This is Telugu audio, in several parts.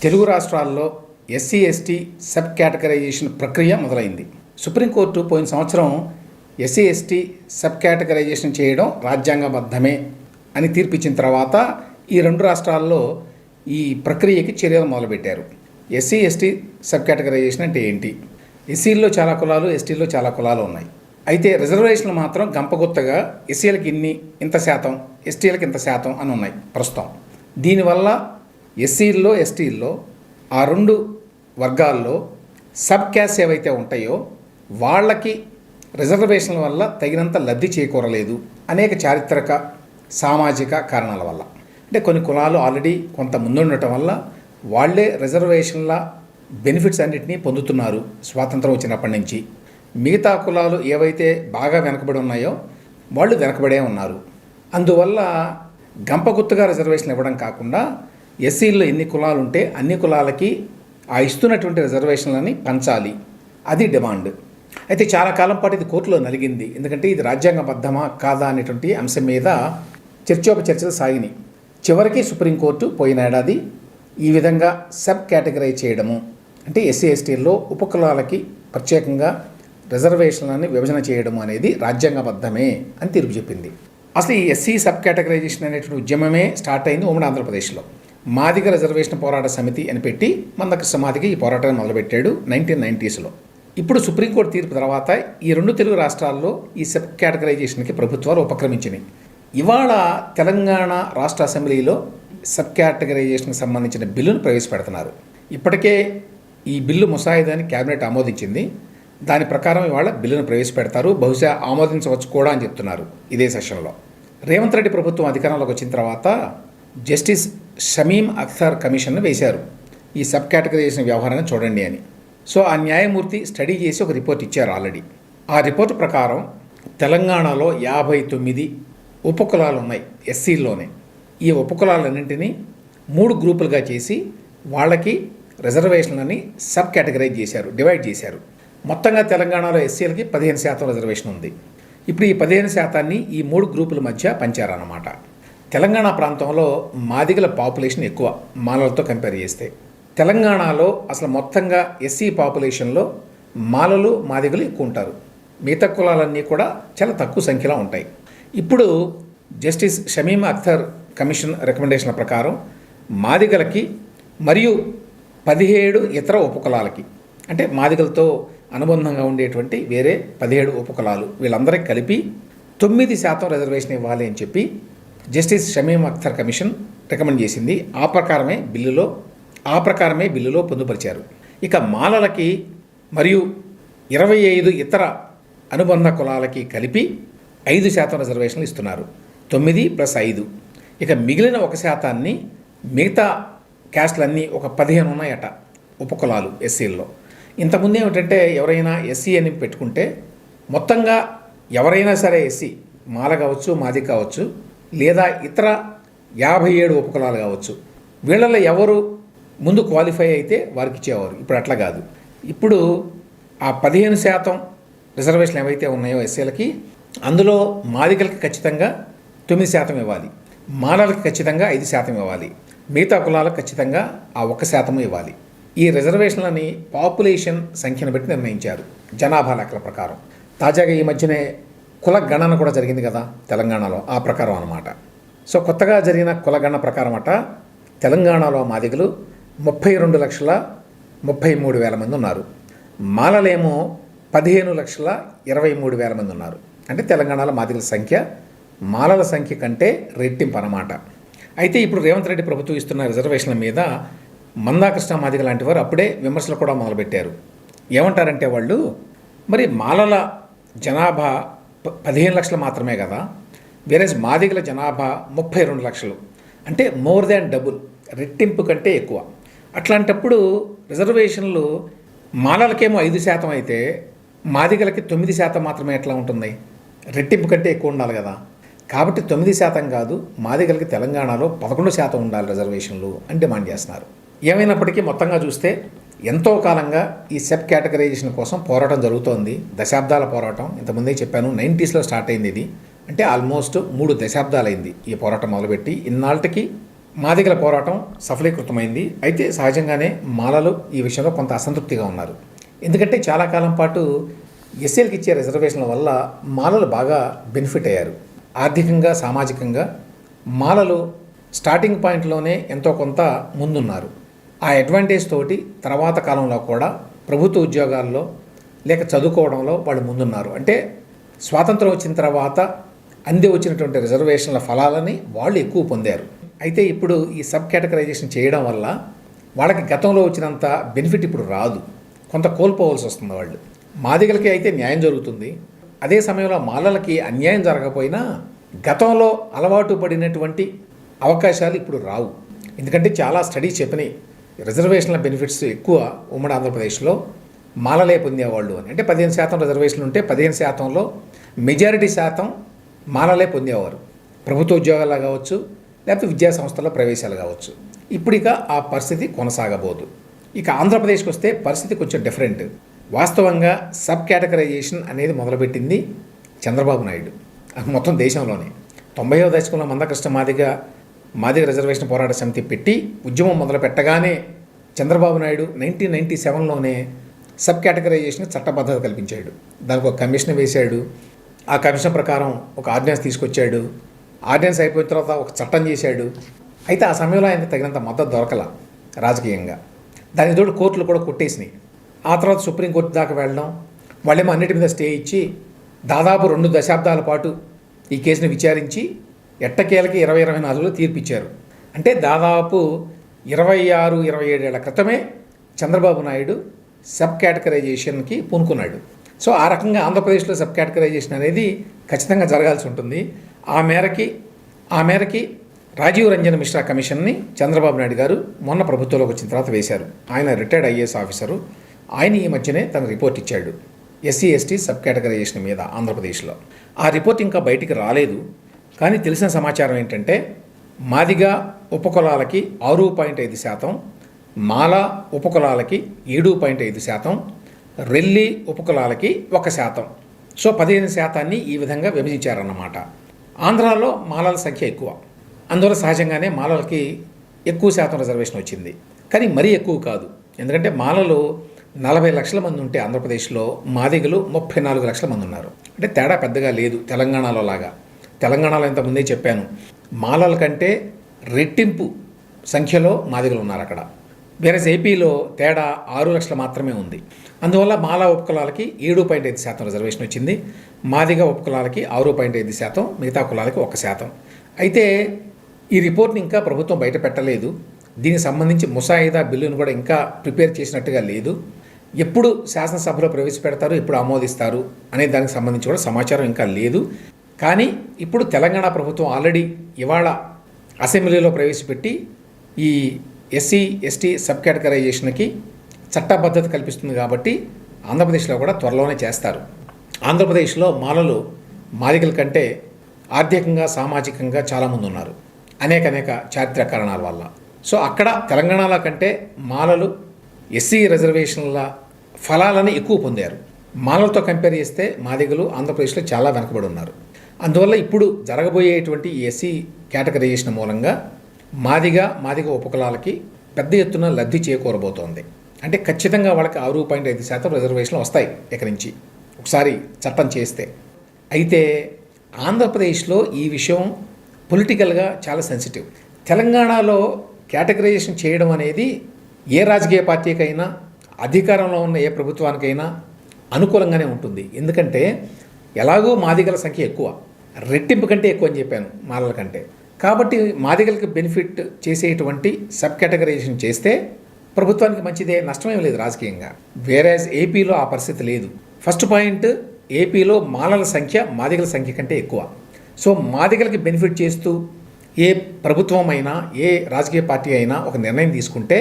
తెలుగు రాష్ట్రాల్లో ఎస్సీ ఎస్టీ సబ్ కేటగరైజేషన్ ప్రక్రియ మొదలైంది. సుప్రీంకోర్టు పోయిన సంవత్సరం ఎస్సీ ఎస్టీ సబ్ కేటగరైజేషన్ చేయడం రాజ్యాంగబద్ధమే అని తీర్పిచ్చిన తర్వాత ఈ రెండు రాష్ట్రాల్లో ఈ ప్రక్రియకి చర్యలు మొదలుపెట్టారు. ఎస్సీ ఎస్టీ సబ్ కేటగరైజేషన్ అంటే ఏంటి? ఎస్సీల్లో చాలా కులాలు, ఎస్టీల్లో చాలా కులాలు ఉన్నాయి. అయితే రిజర్వేషన్లు మాత్రం గంపగుత్తగా ఎస్సీలకి ఇంత శాతం, ఎస్టీలకి ఇంత శాతం అని ఉన్నాయి ప్రస్తుతం. దీనివల్ల ఎస్సీల్లో ఎస్టీల్లో ఆ రెండు వర్గాల్లో సబ్ క్యాస్ట్ ఏవైతే ఉంటాయో వాళ్ళకి రిజర్వేషన్ల వల్ల తగినంత లబ్ధి చేకూరలేదు. అనేక చారిత్రక సామాజిక కారణాల వల్ల, అంటే కొన్ని కులాలు ఆల్రెడీ కొంత ముందుండటం వల్ల వాళ్ళే రిజర్వేషన్ల బెనిఫిట్స్ అన్నింటినీ పొందుతున్నారు స్వాతంత్రం వచ్చినప్పటి నుంచి. మిగతా కులాలు ఏవైతే బాగా వెనకబడి ఉన్నాయో వాళ్ళు వెనకబడే ఉన్నారు. అందువల్ల గంపగుత్తగా రిజర్వేషన్ ఇవ్వడం కాకుండా ఎస్సీల్లో ఎన్ని కులాలు ఉంటే అన్ని కులాలకి ఆ ఇస్తున్నటువంటి రిజర్వేషన్లని పంచాలి, అది డిమాండ్. అయితే చాలా కాలం పాటు ఇది కోర్టులో నలిగింది. ఎందుకంటే ఇది రాజ్యాంగబద్ధమా కాదా అనేటువంటి అంశం మీద చర్చోపచర్చలు సాగినాయి. చివరికి సుప్రీంకోర్టు పోయిన ఏడాది ఈ విధంగా సబ్ కేటగరైజ్ చేయడము, అంటే ఎస్సీ ఎస్టీల్లో ఉపకులాలకి ప్రత్యేకంగా రిజర్వేషన్లని విభజన చేయడము అనేది రాజ్యాంగబద్ధమే అని తీర్పు చెప్పింది. అసలు ఈ ఎస్సీ సబ్ కేటగరైజేషన్ అనేటువంటి ఉద్యమమే స్టార్ట్ అయింది ఉమ్మడి ఆంధ్రప్రదేశ్లో. మాదిగ రిజర్వేషన్ పోరాట సమితి అని పెట్టి మందకృష్ణ మాదిగ ఈ పోరాటాన్ని మొదలుపెట్టాడు 1990s. ఇప్పుడు సుప్రీంకోర్టు తీర్పు తర్వాత ఈ రెండు తెలుగు రాష్ట్రాల్లో ఈ సబ్ కేటగరైజేషన్కి ప్రభుత్వాలు ఉపక్రమించినాయి. ఇవాళ తెలంగాణ రాష్ట్ర అసెంబ్లీలో సబ్ కేటగరైజేషన్కి సంబంధించిన బిల్లును ప్రవేశపెడుతున్నారు. ఇప్పటికే ఈ బిల్లు ముసాయిదాని కేబినెట్ ఆమోదించింది. దాని ప్రకారం ఇవాళ బిల్లును ప్రవేశపెడతారు. బహుశా ఆమోదించవచ్చు కూడా అని చెప్తున్నారు ఇదే సెషన్లో. రేవంత్ రెడ్డి ప్రభుత్వం అధికారంలోకి వచ్చిన తర్వాత జస్టిస్ షమీమ్ అఖ్తర్ కమిషన్ను వేశారు, ఈ సబ్ కేటగరైజేషన్ వ్యవహారాన్ని చూడండి అని. సో ఆ న్యాయమూర్తి స్టడీ చేసి ఒక రిపోర్ట్ ఇచ్చారు ఆల్రెడీ. ఆ రిపోర్టు ప్రకారం తెలంగాణలో 59 ఉపకులాలు ఉన్నాయి ఎస్సీల్లోనే. ఈ ఉపకులాలన్నింటినీ 3 గ్రూపులుగా చేసి వాళ్ళకి రిజర్వేషన్లని సబ్ కేటగరైజ్ చేశారు, డివైడ్ చేశారు. మొత్తంగా తెలంగాణలో ఎస్సీలకి 15% రిజర్వేషన్ ఉంది. ఇప్పుడు ఈ 15%ని ఈ 3 గ్రూపుల మధ్య పంచారన్నమాట. తెలంగాణ ప్రాంతంలో మాదిగల పాపులేషన్ ఎక్కువ మాలలతో కంపేర్ చేస్తే. తెలంగాణలో అసలు మొత్తంగా ఎస్సీ పాపులేషన్లో మాలలు మాదిగలు ఎక్కువ ఉంటారు. మిగతా కులాలన్నీ కూడా చాలా తక్కువ సంఖ్యలో ఉంటాయి. ఇప్పుడు జస్టిస్ షమీమ్ అఖ్తర్ కమిషన్ రికమెండేషన్ల ప్రకారం మాదిగలకి మరియు 17 ఇతర ఉపకులాలకి, అంటే మాదిగలతో అనుబంధంగా ఉండేటువంటి వేరే 17 ఉపకులాలు, వీళ్ళందరికీ కలిపి 9% రిజర్వేషన్ ఇవ్వాలి అని చెప్పి justice Shamim Akhtar commission recommend చేసింది. ఆ ప్రకారమే బిల్లులో పొందుపరిచారు. ఇక మాలలకి మరియు 25 ఇతర అనుబంధ కులాలకి కలిపి 5% రిజర్వేషన్లు ఇస్తున్నారు. 9 + 5. ఇక మిగిలిన 1%ని మిగతా క్యాస్ట్లన్నీ ఒక 15 ఉన్నాయట ఉపకులాలు ఎస్సీల్లో. ఇంతకుముందు ఏమిటంటే ఎవరైనా ఎస్సీ అని పెట్టుకుంటే మొత్తంగా ఎవరైనా సరే ఎస్సీ, మాల కావచ్చు, మాది కావచ్చు, లేదా ఇతర 57 ఉపకులాలు కావచ్చు, వీళ్ళలో ఎవరు ముందు క్వాలిఫై అయితే వారికి ఇచ్చేవారు. ఇప్పుడు అట్లా కాదు. ఇప్పుడు ఆ 15% రిజర్వేషన్లు ఏవైతే ఉన్నాయో ఎస్సీలకి, అందులో మాదిగలకి ఖచ్చితంగా 9% ఇవ్వాలి, మాలలకి ఖచ్చితంగా 5% ఇవ్వాలి, మిగతా కులాలకు ఖచ్చితంగా ఆ 1% ఇవ్వాలి. ఈ రిజర్వేషన్లని పాపులేషన్ సంఖ్యను బట్టి నిర్ణయించారు జనాభా లెక్కల ప్రకారం. తాజాగా ఈ మధ్యనే కుల గణన కూడా జరిగింది కదా తెలంగాణలో, ఆ ప్రకారం అన్నమాట. సో కొత్తగా జరిగిన కుల గణన ప్రకారం తెలంగాణలో మాదిగలు 32,33,000 మంది ఉన్నారు. మాలలేమో 15,23,000 మంది ఉన్నారు. అంటే తెలంగాణలో మాదిగల సంఖ్య మాలల సంఖ్య కంటే రెట్టింపు అన్నమాట. అయితే ఇప్పుడు రేవంత్ రెడ్డి ప్రభుత్వం ఇస్తున్న రిజర్వేషన్ల మీద మందాకృష్ణ మాదిగ లాంటి వారు అప్పుడే విమర్శలు కూడా మొదలుపెట్టారు. ఏమంటారంటే వాళ్ళు, మరి మాలల జనాభా 15 లక్షలు మాత్రమే కదా, వేరే మాదిగల జనాభా 32 లక్షలు, అంటే మోర్ దాన్ డబుల్, రెట్టింపు కంటే ఎక్కువ. అట్లాంటప్పుడు రిజర్వేషన్లు మాలలకేమో 5% అయితే మాదిగలకి 9% మాత్రమే ఎట్లా ఉంటుంది? రెట్టింపు కంటే ఎక్కువ ఉండాలి కదా. కాబట్టి 9% కాదు, మాదిగలకి తెలంగాణలో 11% ఉండాలి రిజర్వేషన్లు అని డిమాండ్ చేస్తున్నారు. ఏమైనప్పటికీ మొత్తంగా చూస్తే ఎంతో కాలంగా ఈ సబ్ కేటగరైజేషన్ కోసం పోరాటం జరుగుతోంది. దశాబ్దాల పోరాటం. ఇంతకుముందే చెప్పాను, 90sలో స్టార్ట్ అయింది ఇది. అంటే ఆల్మోస్ట్ 3 దశాబ్దాలైంది ఈ పోరాటం మొదలుపెట్టి. ఇన్నాళ్ళకి మాదిగల పోరాటం సఫలీకృతమైంది. అయితే సహజంగానే మాలలు ఈ విషయంలో కొంత అసంతృప్తిగా ఉన్నారు. ఎందుకంటే చాలా కాలం పాటు ఎస్సీలకు ఇచ్చే రిజర్వేషన్ల వల్ల మాలలు బాగా బెనిఫిట్ అయ్యారు. ఆర్థికంగా, సామాజికంగా మాలలు స్టార్టింగ్ పాయింట్లోనే ఎంతో కొంత ముందున్నారు. ఆ అడ్వాంటేజ్ తోటి తర్వాత కాలంలో కూడా ప్రభుత్వ ఉద్యోగాల్లో లేక చదువుకోవడంలో వాళ్ళు ముందున్నారు. అంటే స్వాతంత్రం వచ్చిన తర్వాత అందే వచ్చినటువంటి రిజర్వేషన్ల ఫలాలని వాళ్ళు ఎక్కువ పొందారు. అయితే ఇప్పుడు ఈ సబ్ కేటగరైజేషన్ చేయడం వల్ల వాళ్ళకి గతంలో వచ్చినంత బెనిఫిట్ ఇప్పుడు రాదు, కొంత కోల్పోవాల్సి వస్తుంది. వాళ్ళు మాదిగలకి అయితే న్యాయం జరుగుతుంది, అదే సమయంలో మాలలకి అన్యాయం జరగకపోయినా గతంలో అలవాటు పడినటువంటి అవకాశాలు ఇప్పుడు రావు. ఎందుకంటే చాలా స్టడీస్ చెప్పినాయి రిజర్వేషన్ల బెనిఫిట్స్ ఎక్కువ ఉమ్మడి ఆంధ్రప్రదేశ్లో మాలలే పొందేవాళ్ళు అని. అంటే 15% రిజర్వేషన్లు ఉంటే 15%లో మెజారిటీ శాతం మాలలే పొందేవారు, ప్రభుత్వ ఉద్యోగాలు కావచ్చు లేకపోతే విద్యా సంస్థల్లో ప్రవేశాలు కావచ్చు. ఇప్పుడు ఇక ఆ పరిస్థితి కొనసాగబోదు. ఇక ఆంధ్రప్రదేశ్కి వస్తే పరిస్థితి కొంచెం డిఫరెంట్. వాస్తవంగా సబ్ కేటగరైజేషన్ అనేది మొదలుపెట్టింది చంద్రబాబు నాయుడు మొత్తం దేశంలోనే. 90వ దశకంలో మందకృష్ణ మాదిగ రిజర్వేషన్ పోరాట సమితి పెట్టి ఉద్యమం మొదలు పెట్టగానే చంద్రబాబు నాయుడు 1997లోనే సబ్ కేటగరైజేషన్ చట్టబద్ధత కల్పించాడు. దానికి ఒక కమిషన్ వేశాడు. ఆ కమిషన్ ప్రకారం ఒక ఆర్డినెన్స్ తీసుకొచ్చాడు. ఆర్డినెన్స్ అయిపోయిన తర్వాత ఒక చట్టం చేశాడు. అయితే ఆ సమయంలో ఆయనకు తగినంత మద్దతు దొరకల రాజకీయంగా. దానికి తోడు కోర్టులు కూడా కొట్టేసినాయి. ఆ తర్వాత సుప్రీంకోర్టు దాకా వెళ్ళడం, వాళ్ళేమో అన్నిటి మీద స్టే ఇచ్చి దాదాపు 2 దశాబ్దాల పాటు ఈ కేసును విచారించి ఎట్టకేలకి 2024లో తీర్పిచ్చారు. అంటే దాదాపు 26-27 ఏళ్ల క్రితమే చంద్రబాబు నాయుడు సబ్ కేటగరైజేషన్కి పూనుకున్నాడు. సో ఆ రకంగా ఆంధ్రప్రదేశ్లో సబ్ కేటగరైజేషన్ అనేది ఖచ్చితంగా జరగాల్సి ఉంటుంది. ఆ మేరకి రాజీవ్ రంజన్ మిశ్రా కమిషన్ని చంద్రబాబు నాయుడు గారు మొన్న ప్రభుత్వంలోకి వచ్చిన తర్వాత వేశారు. ఆయన రిటైర్డ్ ఐఏఎస్ ఆఫీసరు. ఆయన ఈ మధ్యనే తన రిపోర్ట్ ఇచ్చాడు ఎస్సీ ఎస్టీ సబ్ కేటగరైజేషన్ మీద ఆంధ్రప్రదేశ్లో. ఆ రిపోర్ట్ ఇంకా బయటికి రాలేదు. కానీ తెలిసిన సమాచారం ఏంటంటే మాదిగ ఉపకులాలకి 6.5%, మాల ఉపకులాలకి 7.5%, రెల్లి ఉపకులాలకి 1%. సో 15% ఈ విధంగా విభజించారన్నమాట. ఆంధ్రాలో మాలల సంఖ్య ఎక్కువ, అందువల్ల సహజంగానే మాలలకి ఎక్కువ శాతం రిజర్వేషన్ వచ్చింది. కానీ మరీ ఎక్కువ కాదు. ఎందుకంటే మాలలు 40 లక్షల మంది ఉంటే ఆంధ్రప్రదేశ్లో మాదిగలు 34 లక్షల మంది ఉన్నారు. అంటే తేడా పెద్దగా లేదు తెలంగాణలో లాగా. తెలంగాణలో ఇంతకుముందే చెప్పాను, మాలల కంటే రెట్టింపు సంఖ్యలో మాదిగలు ఉన్నారు అక్కడ. వేరే ఏపీలో తేడా 6 లక్షలు మాత్రమే ఉంది. అందువల్ల మాలా ఉపకులాలకి 7.5% రిజర్వేషన్ వచ్చింది, మాదిగ ఉపకులాలకి 6.5%, మిగతా కులాలకి 1%. అయితే ఈ రిపోర్ట్ని ఇంకా ప్రభుత్వం బయట పెట్టలేదు. దీనికి సంబంధించి ముసాయిదా బిల్లును కూడా ఇంకా ప్రిపేర్ చేసినట్టుగా లేదు. ఎప్పుడు శాసనసభలో ప్రవేశపెడతారు, ఎప్పుడు ఆమోదిస్తారు అనే దానికి సంబంధించి కూడా సమాచారం ఇంకా లేదు. కానీ ఇప్పుడు తెలంగాణ ప్రభుత్వం ఆల్రెడీ ఇవాళ అసెంబ్లీలో ప్రవేశపెట్టి ఈ ఎస్సీ ఎస్టీ సబ్ కేటగరైజేషన్కి చట్టబద్ధత కల్పిస్తుంది కాబట్టి ఆంధ్రప్రదేశ్లో కూడా త్వరలోనే చేస్తారు. ఆంధ్రప్రదేశ్లో మాలలు మాదిగల కంటే ఆర్థికంగా సామాజికంగా చాలామంది ఉన్నారు అనేక చారిత్రక కారణాల వల్ల. సో అక్కడ తెలంగాణలో కంటే మాలలు ఎస్సీ రిజర్వేషన్ల ఫలాలని ఎక్కువ పొందారు. మాలలతో కంపేర్ చేస్తే మాదిగలు ఆంధ్రప్రదేశ్లో చాలా వెనకబడి ఉన్నారు. అందువల్ల ఇప్పుడు జరగబోయేటువంటి ఎస్సీ కేటగరైజేషన్ మూలంగా మాదిగ ఉపకులాలకి పెద్ద ఎత్తున లబ్ధి చేకూరబోతోంది. అంటే ఖచ్చితంగా వాళ్ళకి 6.5% రిజర్వేషన్లు వస్తాయి ఇక్కడి నుంచి ఒకసారి చట్టం చేస్తే. అయితే ఆంధ్రప్రదేశ్లో ఈ విషయం పొలిటికల్గా చాలా సెన్సిటివ్. తెలంగాణలో కేటగరైజేషన్ చేయడం అనేది ఏ రాజకీయ పార్టీకైనా, అధికారంలో ఉన్న ఏ ప్రభుత్వానికైనా అనుకూలంగానే ఉంటుంది. ఎందుకంటే ఎలాగో మాదిగల సంఖ్య ఎక్కువ, రెట్టింపు కంటే ఎక్కువ అని చెప్పాను మాలల కంటే. కాబట్టి మాదిగలకి బెనిఫిట్ చేసేటువంటి సబ్ కేటగరైజేషన్ చేస్తే ప్రభుత్వానికి మంచిదే, నష్టమేం లేదు రాజకీయంగా. వేరేజ్ ఏపీలో ఆ పరిస్థితి లేదు. ఫస్ట్ పాయింట్, ఏపీలో మాలల సంఖ్య మాదిగల సంఖ్య కంటే ఎక్కువ. సో మాదిగలకి బెనిఫిట్ చేస్తూ ఏ ప్రభుత్వం అయినా, ఏ రాజకీయ పార్టీ అయినా ఒక నిర్ణయం తీసుకుంటే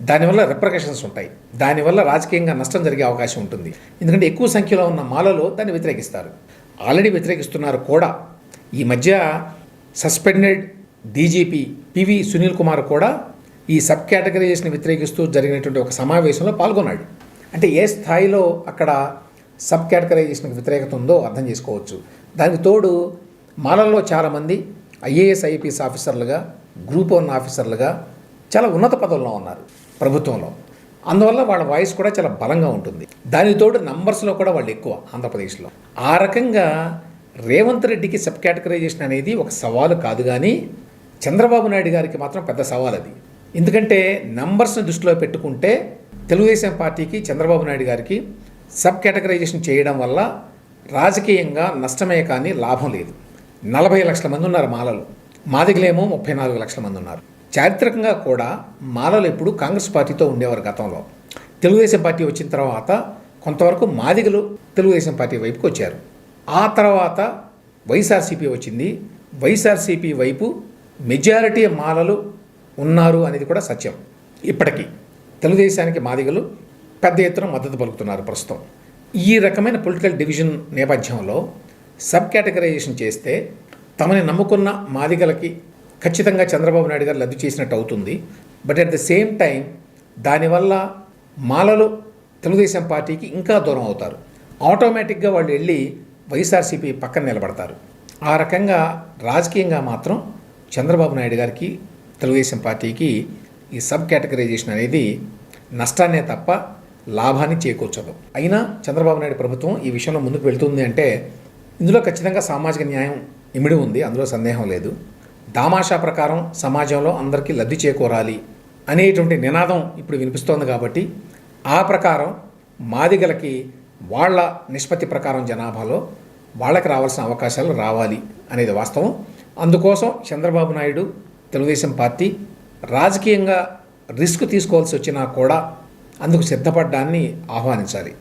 దానివల్ల రిప్రకషన్స్ ఉంటాయి, దానివల్ల రాజకీయంగా నష్టం జరిగే అవకాశం ఉంటుంది. ఎందుకంటే ఎక్కువ సంఖ్యలో ఉన్న మాలలు దాన్ని వ్యతిరేకిస్తారు, ఆల్రెడీ వ్యతిరేకిస్తున్నారు కూడా. ఈ మధ్య suspended DGP PV Sunil Kumar కూడా ఈ సబ్ కేటగరైజేషన్ వ్యతిరేకిస్తూ జరిగినటువంటి ఒక సమావేశంలో పాల్గొన్నాడు. అంటే ఏ స్థాయిలో అక్కడ సబ్ కేటగరైజేషన్కి వ్యతిరేకత ఉందో అర్థం చేసుకోవచ్చు. దానికి తోడు మాలల్లో చాలామంది ఐఏఎస్ ఐపీఎస్ ఆఫీసర్లుగా గ్రూప్ 1 ఆఫీసర్లుగా చాలా ఉన్నత పదవుల్లో ఉన్నారు ప్రభుత్వంలో. అందువల్ల వాళ్ళ వాయిస్ కూడా చాలా బలంగా ఉంటుంది. దానితోడు నంబర్స్లో కూడా వాళ్ళు ఎక్కువ ఆంధ్రప్రదేశ్లో. ఆ రకంగా రేవంత్ రెడ్డికి సబ్ కేటగరైజేషన్ అనేది ఒక సవాలు కాదు, కానీ చంద్రబాబు నాయుడు గారికి మాత్రం పెద్ద సవాల్ అది. ఎందుకంటే నంబర్స్ని దృష్టిలో పెట్టుకుంటే తెలుగుదేశం పార్టీకి, చంద్రబాబు నాయుడు గారికి సబ్ కేటగరైజేషన్ చేయడం వల్ల రాజకీయంగా నష్టమే కానీ లాభం లేదు. 40 లక్షల మంది ఉన్నారు మాలలు, మాదిగలేమో 34 లక్షల మంది ఉన్నారు. చారిత్రకంగా కూడా మాలలు ఎప్పుడు కాంగ్రెస్ పార్టీతో ఉండేవారు గతంలో. తెలుగుదేశం పార్టీ వచ్చిన తర్వాత కొంతవరకు మాదిగలు తెలుగుదేశం పార్టీ వైపుకి వచ్చారు. ఆ తర్వాత వైఎస్ఆర్సీపీ వచ్చింది. వైఎస్ఆర్సీపీ వైపు మెజారిటీ మాలలు ఉన్నారు అనేది కూడా సత్యం. ఇప్పటికీ తెలుగుదేశానికి మాదిగలు పెద్ద ఎత్తున మద్దతు పలుకుతున్నారు ప్రస్తుతం. ఈ రకమైన పొలిటికల్ డివిజన్ నేపథ్యంలో సబ్ కేటగరైజేషన్ చేస్తే తమని నమ్ముకున్న మాదిగలకి ఖచ్చితంగా చంద్రబాబు నాయుడు గారు లబ్ధి చేసినట్టు అవుతుంది. But at the same time దానివల్ల మాలలు తెలుగుదేశం పార్టీకి ఇంకా దూరం అవుతారు. ఆటోమేటిక్గా వాళ్ళు వెళ్ళి వైఎస్ఆర్సీపీ పక్కన నిలబడతారు. ఆ రకంగా రాజకీయంగా మాత్రం చంద్రబాబు నాయుడు గారికి, తెలుగుదేశం పార్టీకి ఈ సబ్ కేటగరైజేషన్ అనేది నష్టాన్నే తప్ప లాభాన్ని చేకూర్చదు. అయినా చంద్రబాబు నాయుడు ప్రభుత్వం ఈ విషయంలో ముందుకు వెళ్తుంది అంటే ఇందులో ఖచ్చితంగా సామాజిక న్యాయం ఇమిడి ఉంది, అందులో సందేహం లేదు. దామాషా ప్రకారం సమాజంలో అందరికీ లబ్ధి చేకూరాలి అనేటువంటి నినాదం ఇప్పుడు వినిపిస్తోంది కాబట్టి ఆ ప్రకారం మాదిగలకి వాళ్ళ నిష్పత్తి ప్రకారం జనాభాలో వాళ్ళకి రావాల్సిన అవకాశాలు రావాలి అనేది వాస్తవం. అందుకోసం చంద్రబాబు నాయుడు, తెలుగుదేశం పార్టీ రాజకీయంగా రిస్క్ తీసుకోవాల్సి వచ్చినా కూడా అందుకు సిద్ధపడ్డాన్ని ఆహ్వానించాలి.